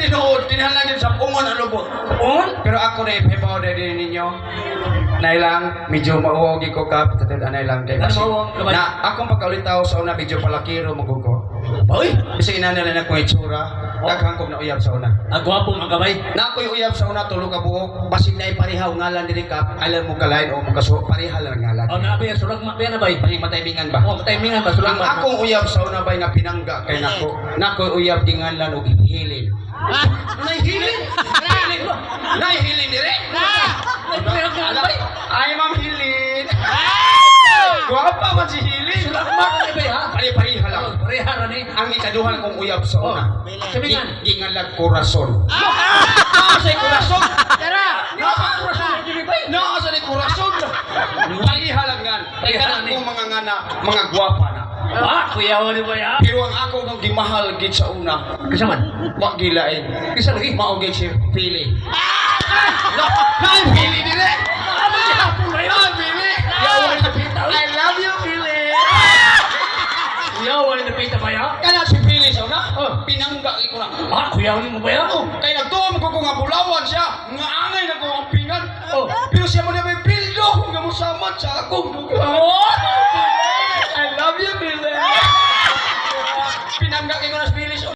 tinuod, tinhalangin sa ungon ang lubot. Pero ako rin, hebaw na din ninyo. Nailang, medyo mauogi ko ka, tatid anay lang kay kasi. Na akong pagkaulitaw sa una, medyo palakiro magugo. Oy, Kasi ina nila na kong itsura, daghang kong nauyab sa una. agwapo ang gabay. Na ako'y uyab sa una, tulog ka buhok, basig na iparihaw, ngalan din ka, alam mo kalain o makaso, parihal lang ngalan. Oh, nabi ang sulag makya na bay. Paring mataymingan ba? Oh, timingan ba sulag Ang ba? akong uyab sa una ba'y nga pinangga kay nako, nako'y uyab ginganlan o gihilin. Nahihilin? Nahihilin dire? Ay, ma'am Hilin. Guwapa man si Hilin. Sulag makya bay ha. Pari-pariha lang. Parehara ni. Ang ikaduhan kong uyab sa una. Sabihan. Gingalag korason. Sa korason. Sa ni korason. Parihalangan. Parihalan ko mga ngana, mga guwapa na. Ah, kuya wali ba ya? Pero ang ako nung gimahal gid sa una, Kasaman. wa gilain. Isa lagi. Maugid si Pili. Nay Pili dire. Ano siya po ba Nay Pili. Yawan na pita. I love you Pili. Yawan na pita ba ya? Kana si Pili sa una, pinangga ko na. Ah, kuya wali mo ba ya? Oh, kay nagtuom ko nga bulawan siya, nga angay na ko ang pingan. Oh. Pero siya mo na may pildo nga mosamad sa akong duga. Oh!